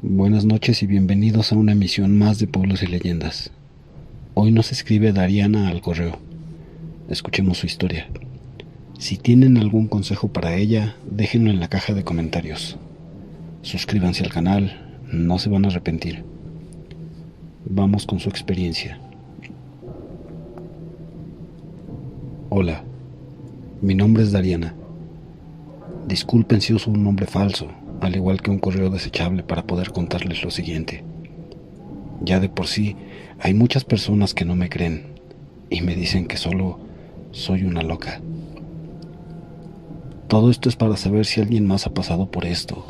Buenas noches y bienvenidos a una emisión más de Pueblos y Leyendas. Hoy nos escribe Dariana al correo. Escuchemos su historia. Si tienen algún consejo para ella, déjenlo en la caja de comentarios. Suscríbanse al canal, no se van a arrepentir. Vamos con su experiencia. Hola, mi nombre es Dariana. Disculpen si uso un nombre falso, al igual que un correo desechable para poder contarles lo siguiente. Ya de por sí, hay muchas personas que no me creen y me dicen que solo soy una loca. Todo esto es para saber si alguien más ha pasado por esto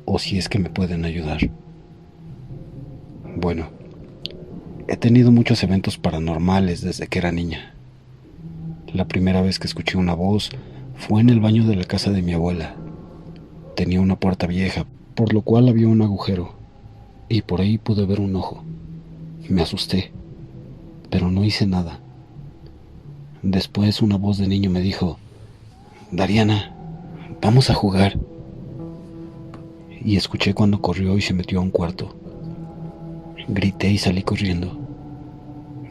o si es que me pueden ayudar. Bueno, he tenido muchos eventos paranormales desde que era niña. La primera vez que escuché una voz fue en el baño de la casa de mi abuela. Tenía una puerta vieja, por lo cual había un agujero, y por ahí pude ver un ojo. Me asusté, pero no hice nada. Después una voz de niño me dijo: Dariana, vamos a jugar. Y escuché cuando corrió y se metió a un cuarto. Grité y salí corriendo.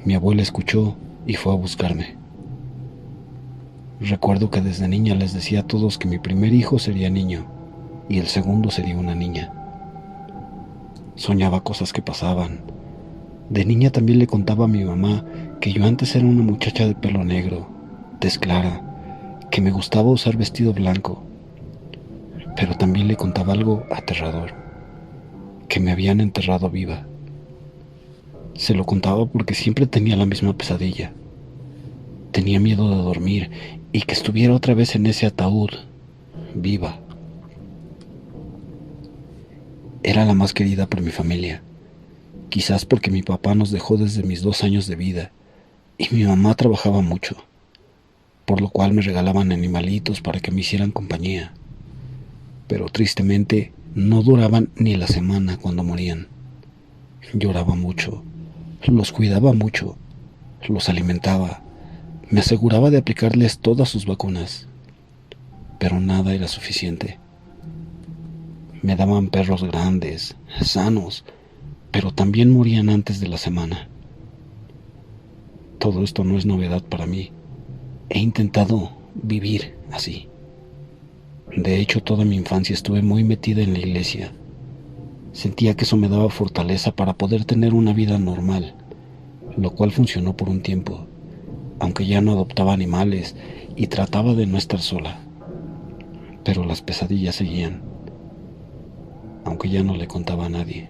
Mi abuela escuchó y fue a buscarme. Recuerdo que desde niña les decía a todos que mi primer hijo sería niño y el segundo sería una niña. Soñaba cosas que pasaban. De niña también le contaba a mi mamá que yo antes era una muchacha de pelo negro, tez clara, que me gustaba usar vestido blanco. Pero también le contaba algo aterrador, que me habían enterrado viva. Se lo contaba porque siempre tenía la misma pesadilla. Tenía miedo de dormir y que estuviera otra vez en ese ataúd, viva. Era la más querida por mi familia, quizás porque mi papá nos dejó desde mis 2 años de vida y mi mamá trabajaba mucho, por lo cual me regalaban animalitos para que me hicieran compañía. Pero tristemente no duraban ni la semana cuando morían. Lloraba mucho, los cuidaba mucho, los alimentaba, me aseguraba de aplicarles todas sus vacunas, pero nada era suficiente. Me daban perros grandes, sanos, pero también morían antes de la semana. Todo esto no es novedad para mí. He intentado vivir así. De hecho, toda mi infancia estuve muy metida en la iglesia. Sentía que eso me daba fortaleza para poder tener una vida normal, lo cual funcionó por un tiempo, aunque ya no adoptaba animales y trataba de no estar sola. Pero las pesadillas seguían, aunque ya no le contaba a nadie.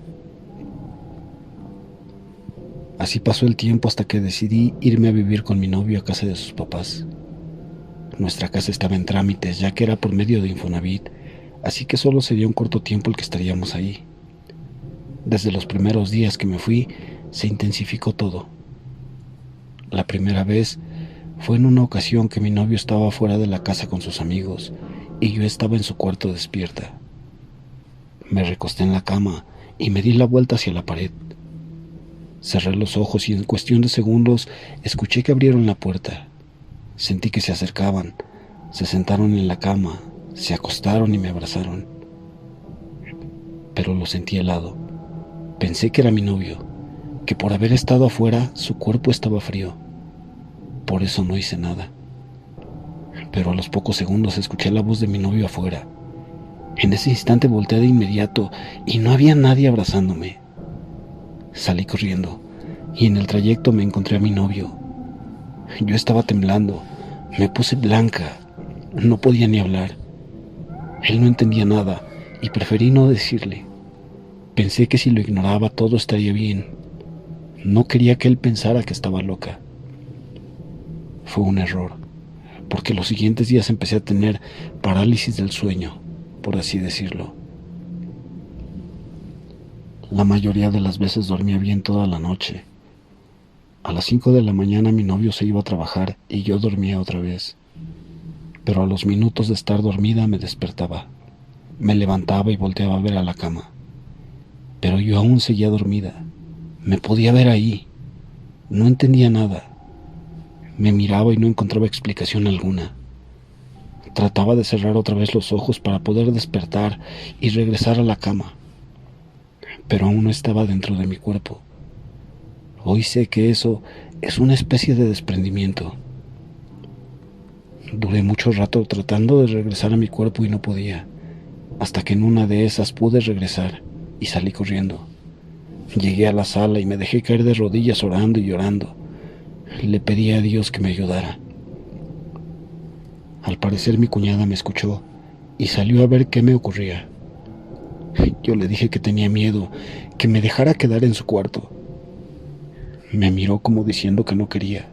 Así pasó el tiempo hasta que decidí irme a vivir con mi novio a casa de sus papás. Nuestra casa estaba en trámites, ya que era por medio de Infonavit, así que solo sería un corto tiempo el que estaríamos ahí. Desde los primeros días que me fui, se intensificó todo. La primera vez fue en una ocasión que mi novio estaba fuera de la casa con sus amigos y yo estaba en su cuarto despierta. Me recosté en la cama y me di la vuelta hacia la pared. Cerré los ojos y en cuestión de segundos escuché que abrieron la puerta. Sentí que se acercaban, se sentaron en la cama, se acostaron y me abrazaron. Pero lo sentí helado. Pensé que era mi novio, que por haber estado afuera su cuerpo estaba frío. Por eso no hice nada. Pero a los pocos segundos escuché la voz de mi novio afuera. En ese instante volteé de inmediato y no había nadie abrazándome. Salí corriendo y en el trayecto me encontré a mi novio. Yo estaba temblando, me puse blanca, no podía ni hablar. Él no entendía nada y preferí no decirle. Pensé que si lo ignoraba todo estaría bien. No quería que él pensara que estaba loca. Fue un error, porque los siguientes días empecé a tener parálisis del sueño, por así decirlo. La mayoría de las veces dormía bien toda la noche. A las 5 de la mañana mi novio se iba a trabajar y yo dormía otra vez. pero a los minutos de estar dormida me despertaba. Me levantaba y volteaba a ver a la cama, pero yo aún seguía dormida. Me podía ver ahí. No entendía nada. Me miraba y no encontraba explicación alguna. Trataba de cerrar otra vez los ojos para poder despertar y regresar a la cama, pero aún no estaba dentro de mi cuerpo. Hoy sé que eso es una especie de desprendimiento. Duré mucho rato tratando de regresar a mi cuerpo y no podía, hasta que en una de esas pude regresar y salí corriendo. Llegué a la sala y me dejé caer de rodillas orando y llorando. Le pedí a Dios que me ayudara. Al parecer mi cuñada me escuchó y salió a ver qué me ocurría. Yo le dije que tenía miedo, que me dejara quedar en su cuarto. Me miró como diciendo que no quería,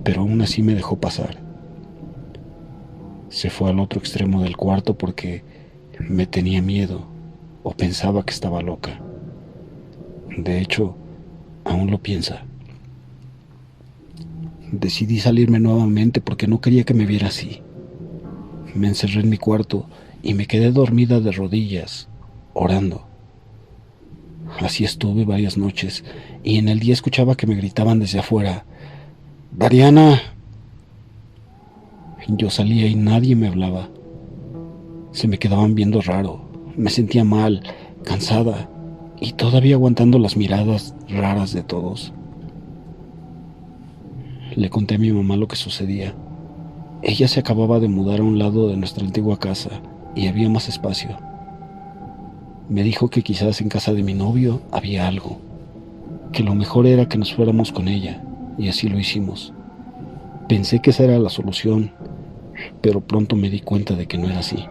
pero aún así me dejó pasar. Se fue al otro extremo del cuarto porque me tenía miedo o pensaba que estaba loca. De hecho, aún lo piensa. Decidí salirme nuevamente porque no quería que me viera así. Me encerré en mi cuarto y me quedé dormida de rodillas, orando. Así estuve varias noches y en el día escuchaba que me gritaban desde afuera: «Dariana». Yo salía y nadie me hablaba. Se me quedaban viendo raro. Me sentía mal, cansada y todavía aguantando las miradas raras de todos. Le conté a mi mamá lo que sucedía. Ella se acababa de mudar a un lado de nuestra antigua casa y había más espacio. Me dijo que quizás en casa de mi novio había algo, que lo mejor era que nos fuéramos con ella, y así lo hicimos. Pensé que esa era la solución, pero pronto me di cuenta de que no era así.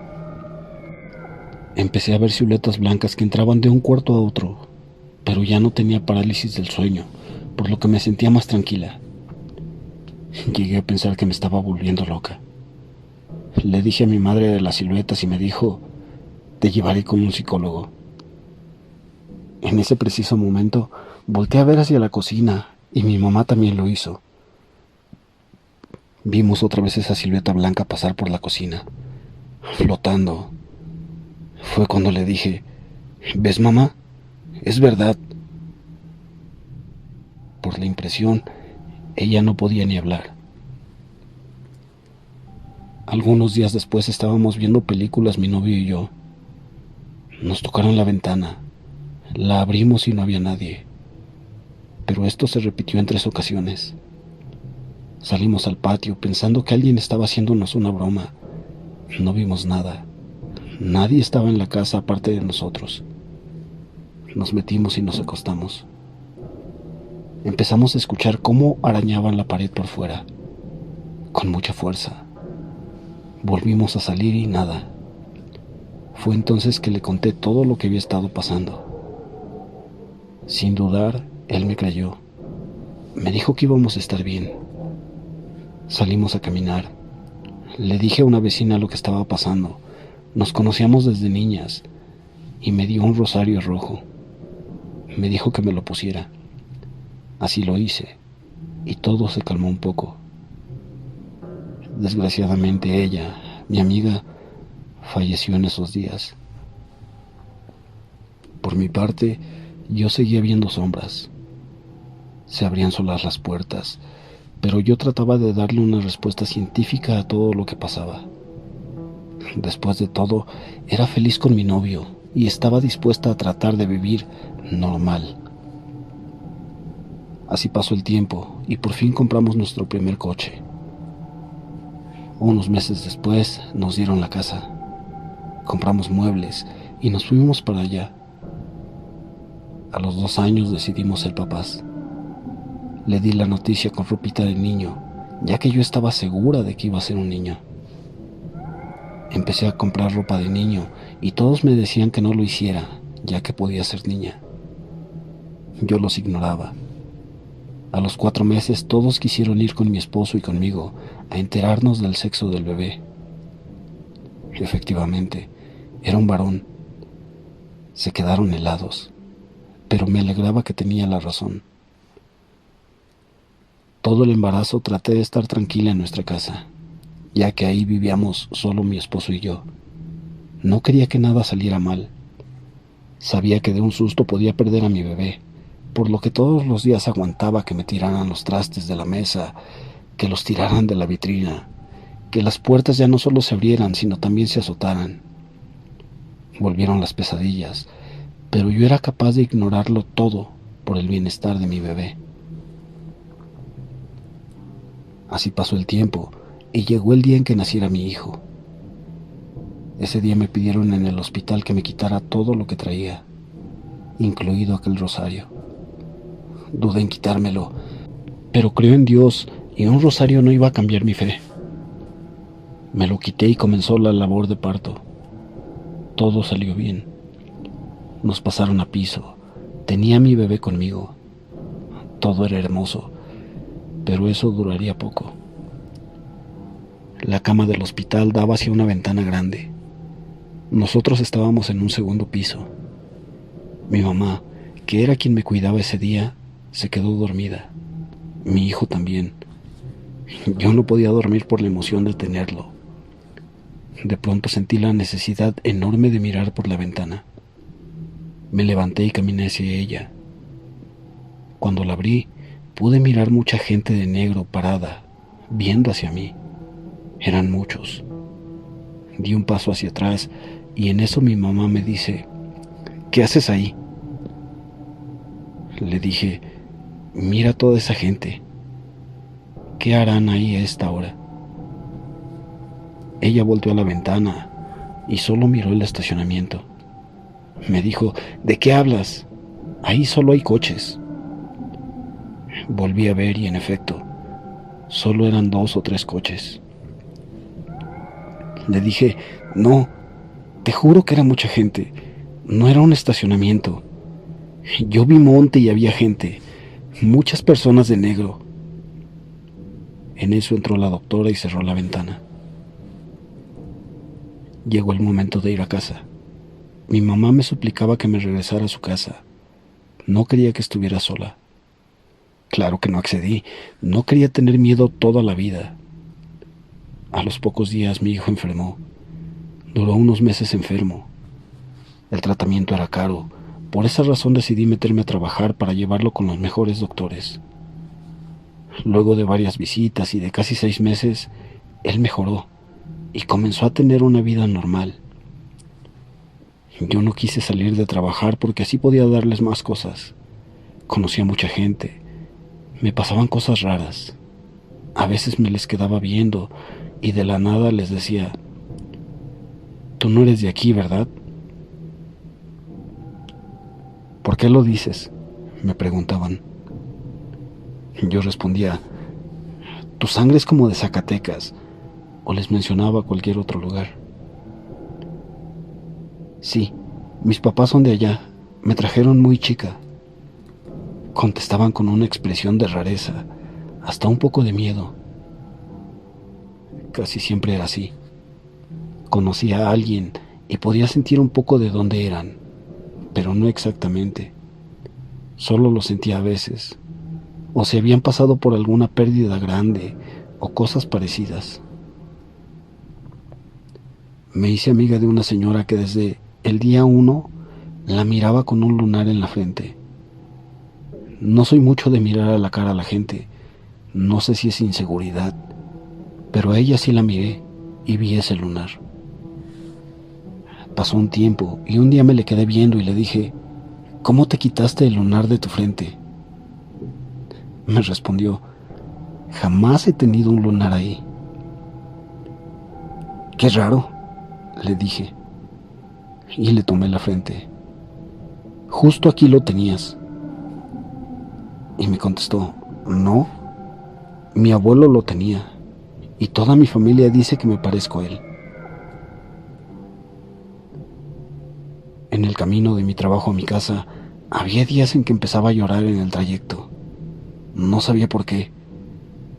Empecé a ver siluetas blancas que entraban de un cuarto a otro, pero ya no tenía parálisis del sueño, por lo que me sentía más tranquila. Llegué a pensar que me estaba volviendo loca. Le dije a mi madre de las siluetas y me dijo: «Te llevaré con un psicólogo». En ese preciso momento volteé a ver hacia la cocina y mi mamá también lo hizo. Vimos otra vez esa silueta blanca pasar por la cocina, flotando. Fue cuando le dije: «¿Ves, mamá? Es verdad». Por la impresión, ella no podía ni hablar. Algunos días después estábamos viendo películas mi novio y yo. Nos tocaron la ventana. La abrimos y no había nadie. Pero esto se repitió en 3 ocasiones. Salimos al patio pensando que alguien estaba haciéndonos una broma. No vimos nada. Nadie estaba en la casa aparte de nosotros. Nos metimos y nos acostamos. Empezamos a escuchar cómo arañaban la pared por fuera, con mucha fuerza. Volvimos a salir y nada. Fue entonces que le conté todo lo que había estado pasando. Sin dudar, él me creyó. Me dijo que íbamos a estar bien. Salimos a caminar. Le dije a una vecina lo que estaba pasando. Nos conocíamos desde niñas y me dio un rosario rojo. Me dijo que me lo pusiera. Así lo hice y todo se calmó un poco. Desgraciadamente ella, mi amiga, falleció en esos días. Por mi parte, yo seguía viendo sombras. Se abrían solas las puertas, pero yo trataba de darle una respuesta científica a todo lo que pasaba. Después de todo, era feliz con mi novio y estaba dispuesta a tratar de vivir normal. Así pasó el tiempo y por fin compramos nuestro primer coche. Unos meses después nos dieron la casa. Compramos muebles y nos fuimos para allá. A los 2 años decidimos ser papás. Le di la noticia con ropita de niño, ya que yo estaba segura de que iba a ser un niño. Empecé a comprar ropa de niño y todos me decían que no lo hiciera, ya que podía ser niña. Yo los ignoraba. A los 4 meses todos quisieron ir con mi esposo y conmigo a enterarnos del sexo del bebé. Efectivamente, era un varón. Se quedaron helados, pero me alegraba que tenía la razón. Todo el embarazo traté de estar tranquila en nuestra casa. ya que ahí vivíamos solo mi esposo y yo. No quería que nada saliera mal. Sabía que de un susto podía perder a mi bebé, por lo que todos los días aguantaba que me tiraran los trastes de la mesa, que los tiraran de la vitrina, que las puertas ya no solo se abrieran, sino también se azotaran. Volvieron las pesadillas, pero yo era capaz de ignorarlo todo por el bienestar de mi bebé. Así pasó el tiempo y llegó el día en que naciera mi hijo. Ese día me pidieron en el hospital que me quitara todo lo que traía, incluido aquel rosario. Dudé en quitármelo, pero creo en Dios y un rosario no iba a cambiar mi fe. Me lo quité y comenzó la labor de parto. Todo salió bien. Nos pasaron a piso. Tenía a mi bebé conmigo. Todo era hermoso, pero eso duraría poco. La cama del hospital daba hacia una ventana grande. Nosotros estábamos en un segundo piso. Mi mamá, que era quien me cuidaba ese día, se quedó dormida. Mi hijo también. Yo no podía dormir por la emoción de tenerlo. De pronto sentí la necesidad enorme de mirar por la ventana. Me levanté y caminé hacia ella. Cuando la abrí, pude mirar mucha gente de negro parada, viendo hacia mí. Eran muchos. Di un paso hacia atrás y en eso mi mamá me dice: ¿qué haces ahí? Le dije: mira toda esa gente. ¿Qué harán ahí a esta hora? Ella volteó a la ventana y solo miró el estacionamiento. Me dijo: ¿de qué hablas? Ahí solo hay coches. Volví a ver y en efecto, solo eran 2 o 3 coches. Le dije: no, te juro que era mucha gente. No era un estacionamiento. Yo vi monte y había gente, muchas personas de negro. En eso entró la doctora y cerró la ventana. Llegó el momento de ir a casa. Mi mamá me suplicaba que me regresara a su casa. No quería que estuviera sola. Claro que no accedí. No quería tener miedo toda la vida. A los pocos días mi hijo enfermó. Duró unos meses enfermo. El tratamiento era caro. Por esa razón decidí meterme a trabajar para llevarlo con los mejores doctores. Luego de varias visitas y de casi 6 meses, él mejoró y comenzó a tener una vida normal. Yo no quise salir de trabajar porque así podía darles más cosas. Conocí a mucha gente. Me pasaban cosas raras. A veces me les quedaba viendo y de la nada les decía: tú no eres de aquí, ¿verdad? ¿Por qué lo dices?, me preguntaban. Yo respondía: tu sangre es como de Zacatecas, o les mencionaba cualquier otro lugar. Sí, mis papás son de allá, me trajeron muy chica. Contestaban con una expresión de rareza, hasta un poco de miedo. Casi siempre era así. Conocía a alguien y podía sentir un poco de dónde eran, pero no exactamente. Solo lo sentía a veces, o si habían pasado por alguna pérdida grande o cosas parecidas. Me hice amiga de una señora que desde el día 1 la miraba con un lunar en la frente. No soy mucho de mirar a la cara a la gente, no sé si es inseguridad, pero a ella sí la miré y vi ese lunar. Pasó un tiempo y un día me le quedé viendo y le dije: ¿cómo te quitaste el lunar de tu frente? Me respondió: jamás he tenido un lunar ahí. Qué raro, le dije, y le tomé la frente. Justo aquí lo tenías. Y me contestó: no, mi abuelo lo tenía, y toda mi familia dice que me parezco a él. En el camino de mi trabajo a mi casa, había días en que empezaba a llorar en el trayecto. No sabía por qué.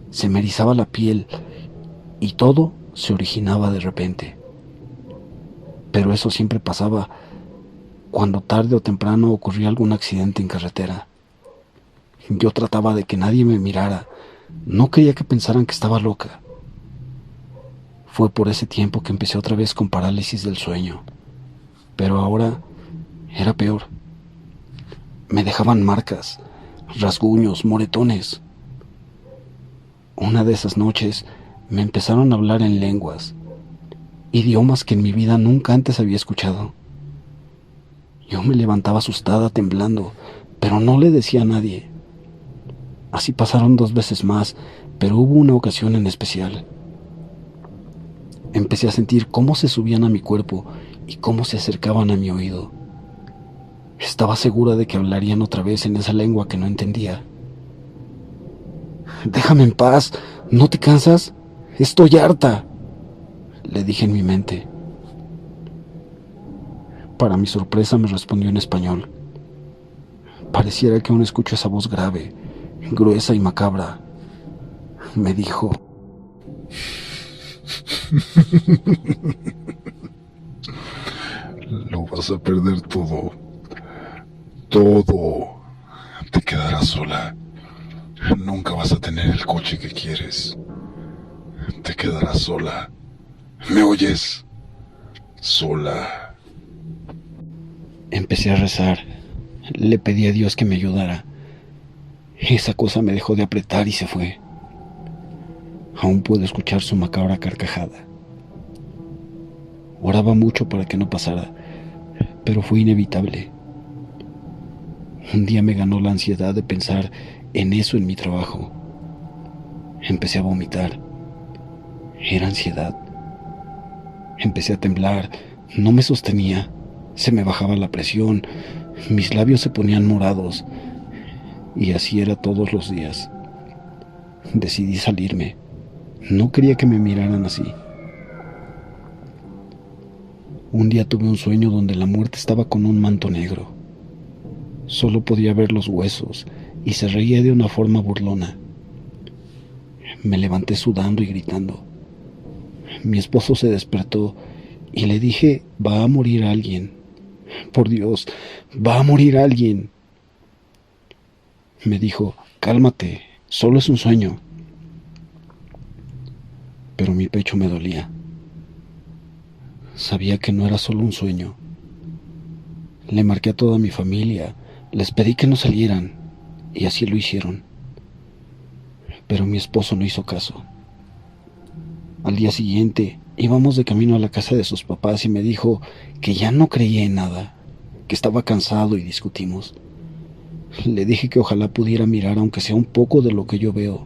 Se me erizaba la piel y todo se originaba de repente. Pero eso siempre pasaba cuando tarde o temprano ocurría algún accidente en carretera. Yo trataba de que nadie me mirara. No quería que pensaran que estaba loca. Fue por ese tiempo que empecé otra vez con parálisis del sueño, pero ahora era peor. Me dejaban marcas, rasguños, moretones. Una de esas noches me empezaron a hablar en lenguas, idiomas que en mi vida nunca antes había escuchado. Yo me levantaba asustada, temblando, pero no le decía a nadie. Así pasaron 2 veces más, pero hubo una ocasión en especial. Empecé a sentir cómo se subían a mi cuerpo y cómo se acercaban a mi oído. Estaba segura de que hablarían otra vez en esa lengua que no entendía. «Déjame en paz, ¿no te cansas? Estoy harta», le dije en mi mente. Para mi sorpresa me respondió en español. Pareciera que aún escucho esa voz grave, gruesa y macabra. Me dijo: Lo vas a perder todo. Todo. Te quedarás sola. Nunca vas a tener el coche que quieres. Te quedarás sola. ¿Me oyes? Sola. Empecé a rezar. Le pedí a Dios que me ayudara. Esa cosa me dejó de apretar y se fue. Aún puedo escuchar su macabra carcajada. Oraba mucho para que no pasara, pero fue inevitable. Un día me ganó la ansiedad de pensar en eso en mi trabajo. Empecé a vomitar. Era ansiedad. Empecé a temblar. No me sostenía. Se me bajaba la presión. Mis labios se ponían morados. Y así era todos los días. Decidí salirme. No quería que me miraran así. Un día tuve un sueño donde la muerte estaba con un manto negro. Solo podía ver los huesos y se reía de una forma burlona. Me levanté sudando y gritando. Mi esposo se despertó y le dije: «Va a morir alguien. Por Dios, va a morir alguien». Me dijo: «Cálmate, solo es un sueño». Pero mi pecho me dolía. Sabía que no era solo un sueño. Le marqué a toda mi familia, les pedí que no salieran, y así lo hicieron. Pero mi esposo no hizo caso. Al día siguiente íbamos de camino a la casa de sus papás y me dijo que ya no creía en nada, que estaba cansado, y discutimos. Le dije que ojalá pudiera mirar aunque sea un poco de lo que yo veo,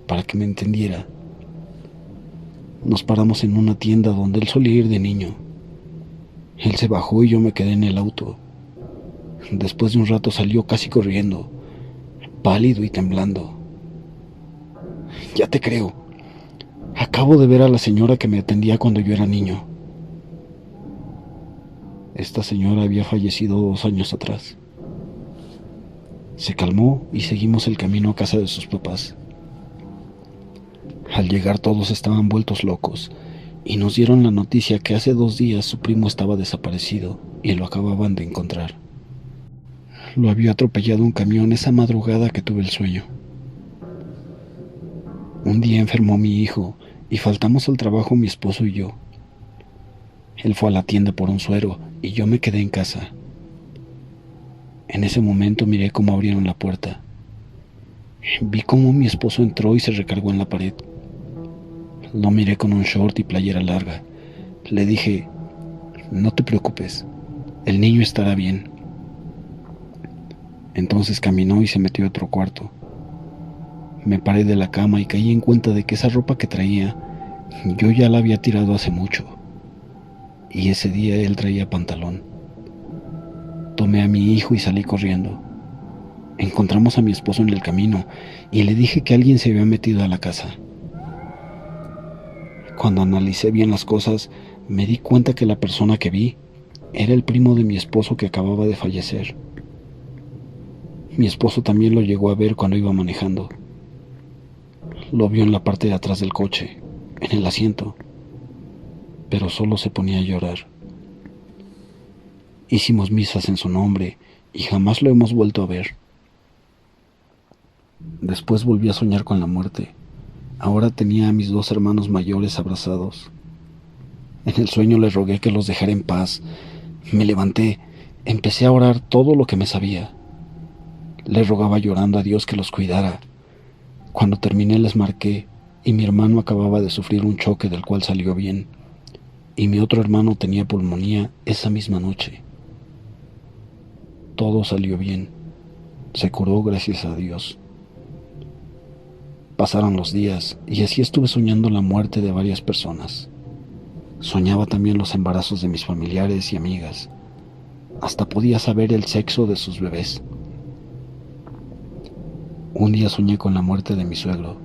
para que me entendiera. Nos paramos en una tienda donde él solía ir de niño. Él se bajó y yo me quedé en el auto. Después de un rato salió casi corriendo, pálido y temblando. «Ya te creo. Acabo de ver a la señora que me atendía cuando yo era niño». Esta señora había fallecido 2 años atrás. Se calmó y seguimos el camino a casa de sus papás. Al llegar todos estaban vueltos locos y nos dieron la noticia que hace 2 días su primo estaba desaparecido y lo acababan de encontrar. Lo había atropellado un camión esa madrugada que tuve el sueño. Un día enfermó mi hijo y faltamos al trabajo mi esposo y yo. Él fue a la tienda por un suero y yo me quedé en casa. En ese momento miré cómo abrieron la puerta. Vi cómo mi esposo entró y se recargó en la pared. Lo miré con un short y playera larga. Le dije: «No te preocupes, el niño estará bien». Entonces caminó y se metió a otro cuarto. Me paré de la cama y caí en cuenta de que esa ropa que traía, yo ya la había tirado hace mucho. Y ese día él traía pantalón. Tomé a mi hijo y salí corriendo. Encontramos a mi esposo en el camino y le dije que alguien se había metido a la casa. Cuando analicé bien las cosas, me di cuenta que la persona que vi era el primo de mi esposo que acababa de fallecer. Mi esposo también lo llegó a ver cuando iba manejando. Lo vio en la parte de atrás del coche, en el asiento, pero solo se ponía a llorar. Hicimos misas en su nombre y jamás lo hemos vuelto a ver. Después volví a soñar con la muerte Ahora tenía a mis 2 hermanos mayores abrazados. En el sueño les rogué que los dejara en paz. Me levanté, empecé a orar todo lo que me sabía. Les rogaba llorando a Dios que los cuidara. Cuando terminé les marqué y mi hermano acababa de sufrir un choque del cual salió bien, y mi otro hermano tenía pulmonía esa misma noche. Todo salió bien. Se curó gracias a Dios. Pasaron los días y así estuve soñando la muerte de varias personas. Soñaba también los embarazos de mis familiares y amigas. Hasta podía saber el sexo de sus bebés. Un día soñé con la muerte de mi suegro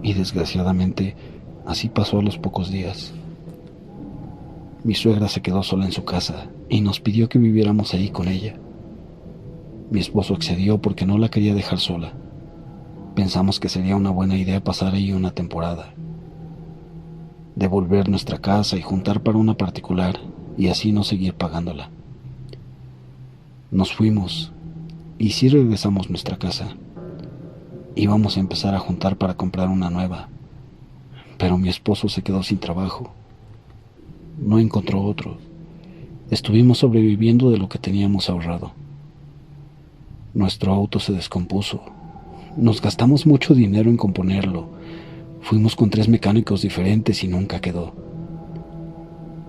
y desgraciadamente así pasó a los pocos días. Mi suegra se quedó sola en su casa y nos pidió que viviéramos ahí con ella. Mi esposo accedió porque no la quería dejar sola. Pensamos que sería una buena idea pasar ahí una temporada, devolver nuestra casa y juntar para una particular y así no seguir pagándola. Nos fuimos y sí regresamos a nuestra casa. Íbamos a empezar a juntar para comprar una nueva, pero mi esposo se quedó sin trabajo. No encontró otro. Estuvimos sobreviviendo de lo que teníamos ahorrado. Nuestro auto se descompuso. Nos gastamos mucho dinero en componerlo. Fuimos con 3 mecánicos diferentes y nunca quedó.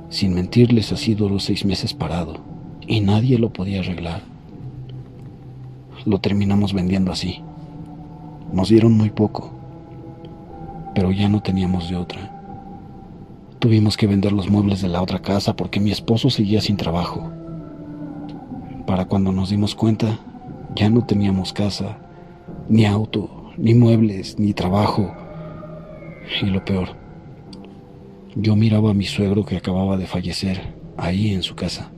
Sin mentirles, así duró 6 meses parado y nadie lo podía arreglar. Lo terminamos vendiendo así. Nos dieron muy poco, pero ya no teníamos de otra. Tuvimos que vender los muebles de la otra casa porque mi esposo seguía sin trabajo. Para cuando nos dimos cuenta, ya no teníamos casa, ni auto, ni muebles, ni trabajo. Y lo peor, yo miraba a mi suegro que acababa de fallecer ahí en su casa,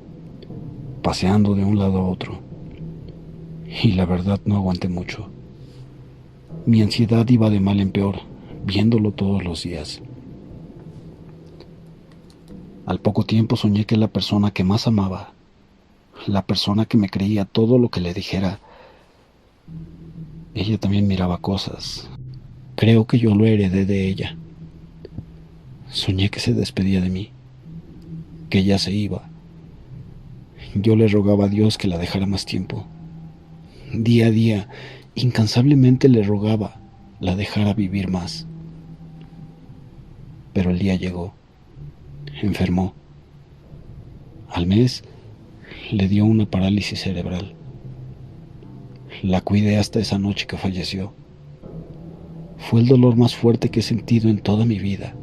paseando de un lado a otro. Y la verdad no aguanté mucho. Mi ansiedad iba de mal en peor, viéndolo todos los días. Al poco tiempo soñé que la persona que más amaba, la persona que me creía todo lo que le dijera, ella también miraba cosas. Creo que yo lo heredé de ella. Soñé que se despedía de mí, que ya se iba. Yo le rogaba a Dios que la dejara más tiempo. Día a día, incansablemente le rogaba la dejara vivir más. Pero el día llegó. Enfermó. Al mes le dio una parálisis cerebral. La cuidé hasta esa noche que falleció. Fue el dolor más fuerte que he sentido en toda mi vida.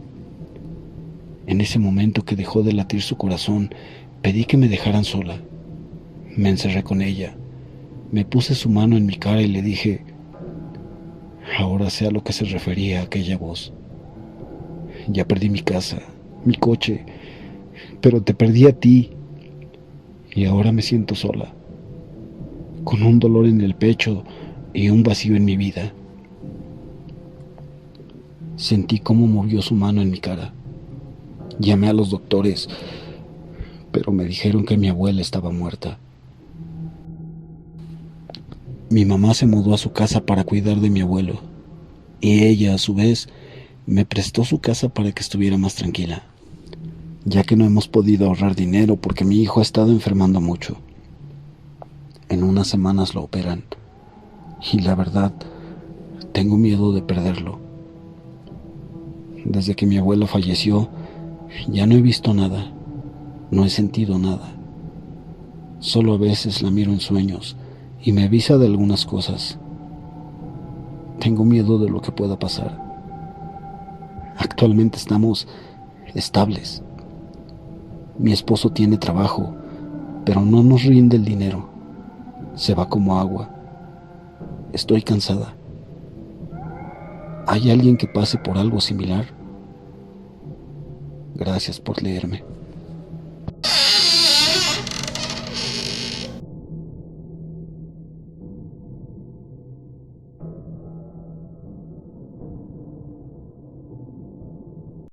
En ese momento que dejó de latir su corazón, pedí que me dejaran sola. Me encerré con ella. Me puse su mano en mi cara y le dije, ahora sé a lo que se refería aquella voz. Ya perdí mi casa, mi coche, pero te perdí a ti. Y ahora me siento sola, con un dolor en el pecho y un vacío en mi vida. Sentí cómo movió su mano en mi cara. Llamé a los doctores, pero me dijeron que mi abuela estaba muerta. Mi mamá se mudó a su casa para cuidar de mi abuelo, y ella, a su vez, me prestó su casa para que estuviera más tranquila, ya que no hemos podido ahorrar dinero porque mi hijo ha estado enfermando mucho. En unas semanas lo operan, y la verdad, tengo miedo de perderlo. Desde que mi abuelo falleció, ya no he visto nada, no he sentido nada. Solo a veces la miro en sueños y me avisa de algunas cosas. Tengo miedo de lo que pueda pasar. Actualmente estamos estables. Mi esposo tiene trabajo, pero no nos rinde el dinero. Se va como agua. Estoy cansada. ¿Hay alguien que pase por algo similar? Gracias por leerme.